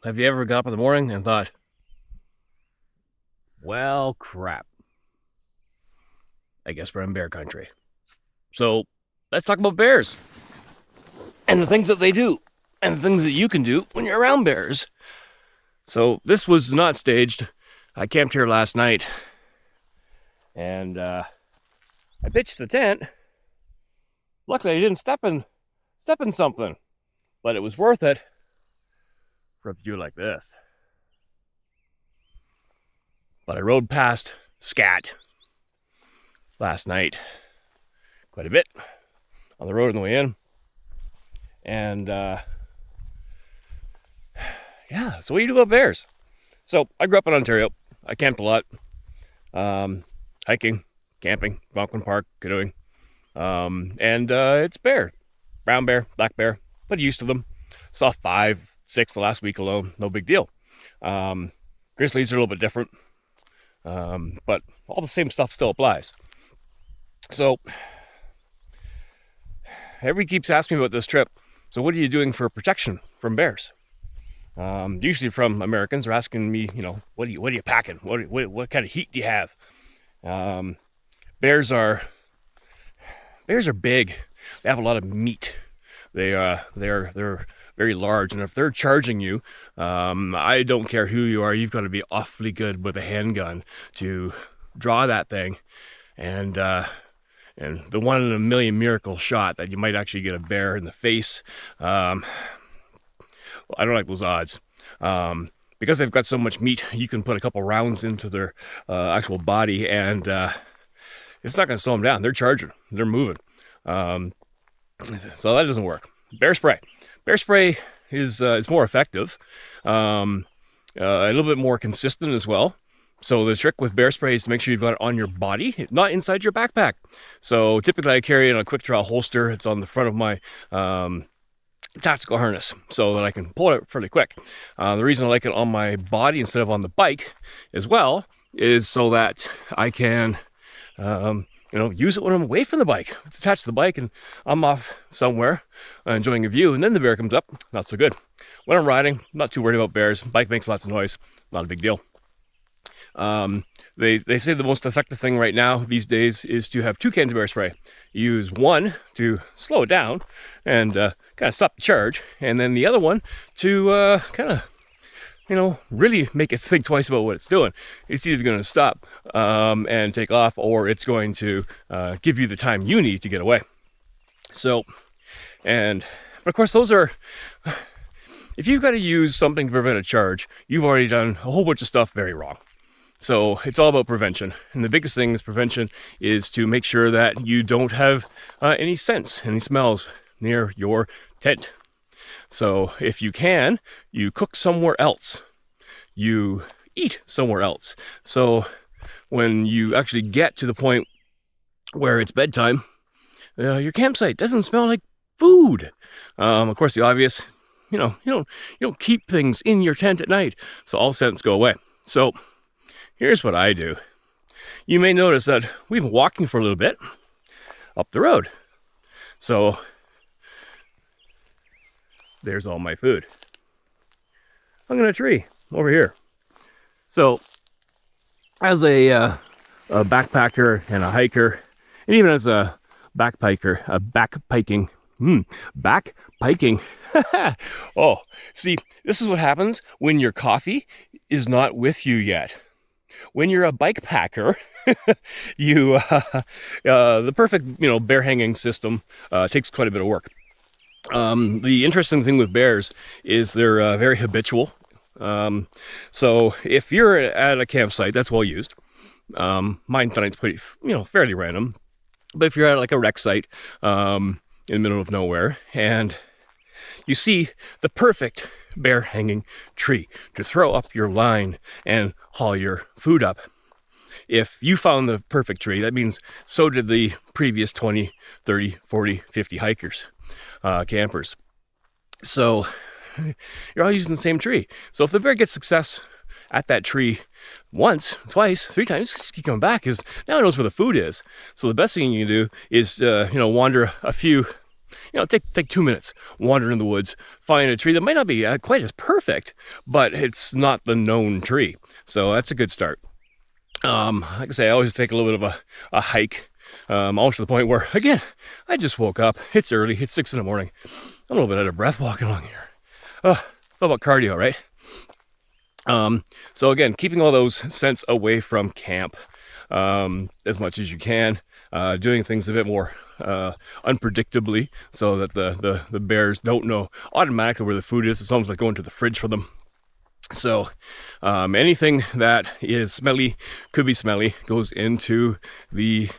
have you ever got up in the morning and thought, well, crap, I guess we're in bear country. So let's talk about bears and the things that they do and the things that you can do when you're around bears. So this was not staged. I camped here last night and I pitched the tent. Luckily, I didn't step in something, but it was worth it for a view like this. But I rode past TCAT last night quite a bit on the road on the way in. And yeah, so what do you do about bears? So I grew up in Ontario. I camped a lot. Hiking, camping, Algonquin Park, canoeing. And it's bear. Brown bear, black bear, but used to them. Saw 5, 6 the last week alone. No big deal. Grizzlies are a little bit different. But all the same stuff still applies. So everybody keeps asking me about this trip. So what are you doing for protection from bears? Usually from Americans are asking me, what are you packing? What kind of heat do you have? Bears are big. They have a lot of meat. They're very large, and if they're charging you, I don't care who you are, you've got to be awfully good with a handgun to draw that thing, and the 1 in a million miracle shot that you might actually get a bear in the face. Well, I don't like those odds. Because they've got so much meat, you can put a couple rounds into their actual body, and it's not going to slow them down. They're charging. They're moving. So that doesn't work. Bear spray. Bear spray is more effective, a little bit more consistent as well. So the trick with bear spray is to make sure you've got it on your body, not inside your backpack. So typically I carry it in a quick draw holster. It's on the front of my tactical harness so that I can pull it out fairly quick. The reason I like it on my body instead of on the bike as well is so that I can use it when I'm away from the bike. It's attached to the bike and I'm off somewhere enjoying a view, and then the bear comes up, not so good. When I'm riding, I'm not too worried about bears. Bike makes lots of noise, not a big deal. They say the most effective thing right now these days is to have 2 cans of bear spray. You use one to slow it down and kind of stop the charge, and then the other one to kind of really make it think twice about what it's doing. It's either going to stop and take off, or it's going to give you the time you need to get away. So, but of course those are, if you've got to use something to prevent a charge, you've already done a whole bunch of stuff very wrong. So it's all about prevention. And the biggest thing is prevention is to make sure that you don't have any scents, any smells near your tent. So if you can, you cook somewhere else. You eat somewhere else. So when you actually get to the point where it's bedtime, your campsite doesn't smell like food. Of course, the obvious, you don't keep things in your tent at night, so all scents go away. So here's what I do. You may notice that we've been walking for a little bit up the road. So there's all my food. Hung in a tree over here. So as a backpacker and a hiker, and even as a backpiker, backpiking. Oh, see, this is what happens when your coffee is not with you yet. When you're a bike packer, you the perfect bear hanging system takes quite a bit of work. The interesting thing with bears is they're very habitual. So if you're at a campsite that's well used, mine tonight's pretty fairly random, but if you're at like a rec site in the middle of nowhere and you see the perfect bear hanging tree to throw up your line and haul your food up. If you found the perfect tree, that means so did the previous 20, 30, 40, 50 hikers, campers. So you're all using the same tree. So if the bear gets success at that tree once, twice, 3 times, just keep coming back, because now it knows where the food is. So the best thing you can do is, wander a few take 2 minutes, wander in the woods, find a tree that might not be quite as perfect, but it's not the known tree. So that's a good start. Like I say, I always take a little bit of a hike, almost to the point where, again, I just woke up. It's early. It's 6 in the morning. I'm a little bit out of breath walking along here. How about cardio, right? So again, keeping all those scents away from camp as much as you can, doing things a bit more unpredictably so that the bears don't know automatically where the food is. It's almost like going to the fridge for them. So anything that is smelly, could be smelly, goes into the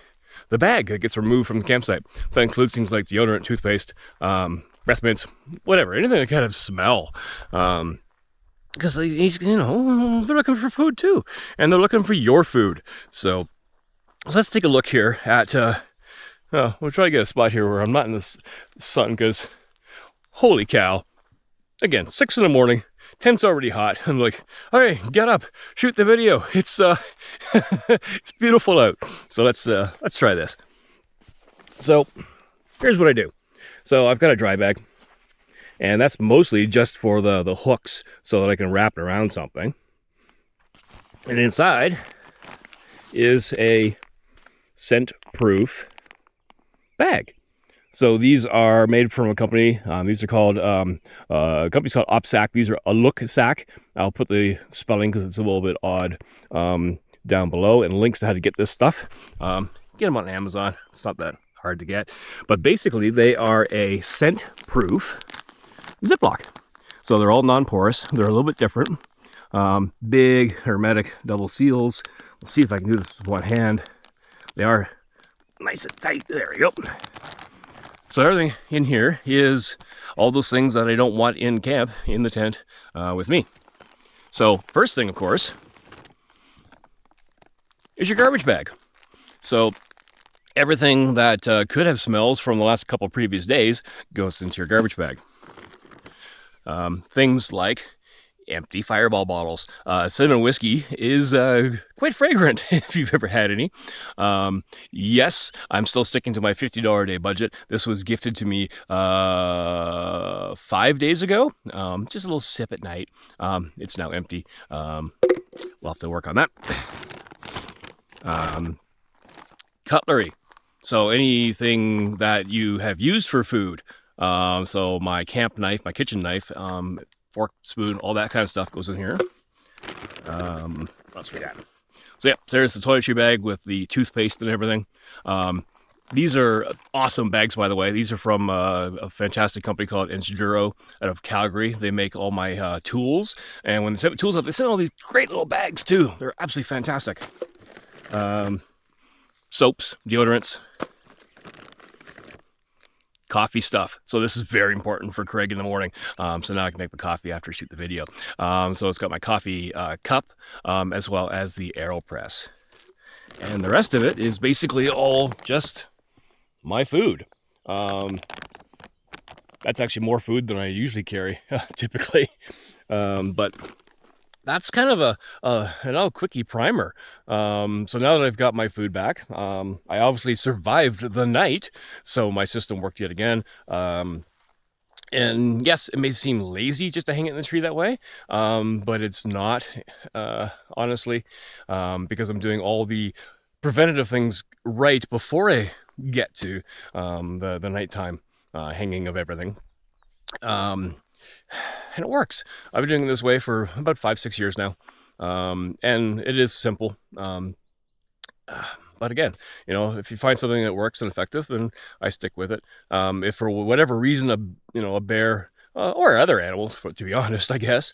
bag that gets removed from the campsite. So that includes things like deodorant, toothpaste, breath mints, whatever, anything that kind of smell. Because they're looking for food too, and they're looking for your food. So let's take a look here at. We'll try to get a spot here where I'm not in the sun, because holy cow! Again, 6 in the morning. Tent's already hot. I'm like, hey, get up, shoot the video. It's it's beautiful out. So let's try this. So here's what I do. So I've got a dry bag, and that's mostly just for the hooks so that I can wrap it around something. And inside is a scent-proof bag. So these are made from a company. These are called company's called OpSac. These are a look sack. I'll put the spelling because it's a little bit odd down below, and links to how to get this stuff. Get them on Amazon. It's not that hard to get. But basically, they are a scent-proof Ziploc. So they're all non-porous. They're a little bit different. Big hermetic double seals. We'll see if I can do this with one hand. They are nice and tight. There we go. So everything in here is all those things that I don't want in camp, in the tent, with me. So first thing, of course, is your garbage bag. So everything that could have smells from the last couple of previous days goes into your garbage bag. Things like empty Fireball bottles. Cinnamon whiskey is quite fragrant if you've ever had any. Yes, I'm still sticking to my $50 a day budget. This was gifted to me 5 days ago. Just a little sip at night. It's now empty. We'll have to work on that. Cutlery. So anything that you have used for food. So my camp knife, my kitchen knife, fork, spoon, all that kind of stuff goes in here. What else we got? So yeah, there's the toiletry bag with the toothpaste and everything. These are awesome bags, by the way. These are from a fantastic company called Enduro out of Calgary. They make all my tools, and when they send tools up, they send all these great little bags too. They're absolutely fantastic. Soaps, deodorants, coffee stuff. So this is very important for Craig in the morning. So now I can make my coffee after I shoot the video. So it's got my coffee cup, as well as the AeroPress. And the rest of it is basically all just my food. That's actually more food than I usually carry, typically. But that's kind of a quickie primer. So now that I've got my food back, I obviously survived the night, so my system worked yet again. And yes, it may seem lazy just to hang it in the tree that way, but it's not, honestly, because I'm doing all the preventative things right before I get to the nighttime hanging of everything. And it works. I've been doing it this way for about 5-6 years now. And it is simple. But again, if you find something that works and effective, then I stick with it. If for whatever reason a bear or other animals, to be honest, I guess,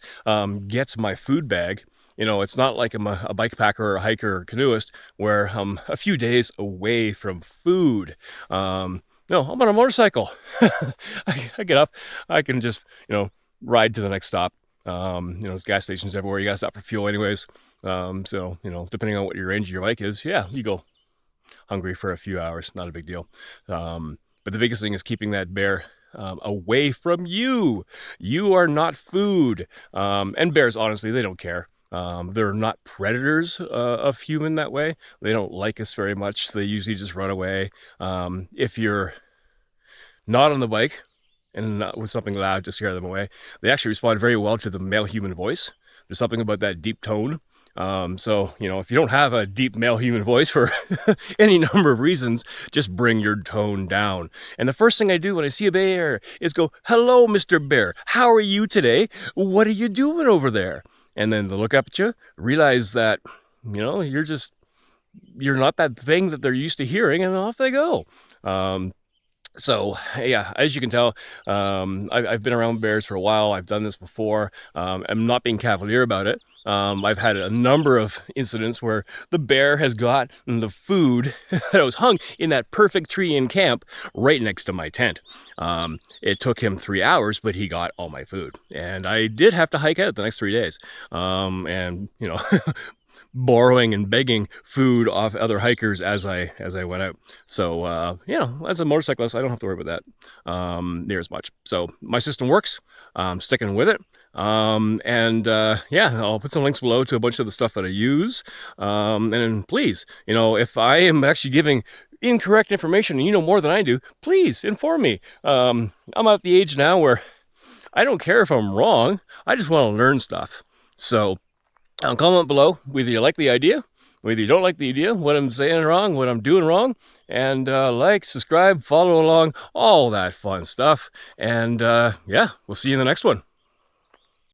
gets my food bag, it's not like I'm a bike packer or a hiker or canoeist where I'm a few days away from food. No, I'm on a motorcycle. I get up, I can just, ride to the next stop. There's gas stations everywhere. You gotta stop for fuel anyways. So, depending on what your range of your bike is, yeah, you go hungry for a few hours, not a big deal. But the biggest thing is keeping that bear away from you. You are not food. And bears, honestly, they don't care. They're not predators of human that way. They don't like us very much. They usually just run away. If you're not on the bike and not with something loud to scare them away, they actually respond very well to the male human voice. There's something about that deep tone. So, you know, if you don't have a deep male human voice for any number of reasons, just bring your tone down. And the first thing I do when I see a bear is go, "Hello, Mr. Bear. How are you today? What are you doing over there?" And then they'll look up at you, realize that, you know, you're not that thing that they're used to hearing, and off they go. So yeah, as you can tell, I've been around bears for a while. I've done this before. I'm not being cavalier about it. I've had a number of incidents where the bear has got the food that was hung in that perfect tree in camp right next to my tent. It took him 3 hours, but he got all my food. And I did have to hike out the next 3 days. And, you know, borrowing and begging food off other hikers as I went out. So you know, as a motorcyclist, I don't have to worry about that near as much. So my system works. I'm sticking with it. Yeah, I'll put some links below to a bunch of the stuff that I use. And please, you know, if I am actually giving incorrect information and you know more than I do, please inform me. I'm at the age now where I don't care if I'm wrong. I just want to learn stuff. So comment below whether you like the idea, whether you don't like the idea, what I'm saying wrong, what I'm doing wrong, and like, subscribe, follow along, all that fun stuff. And yeah, we'll see you in the next one.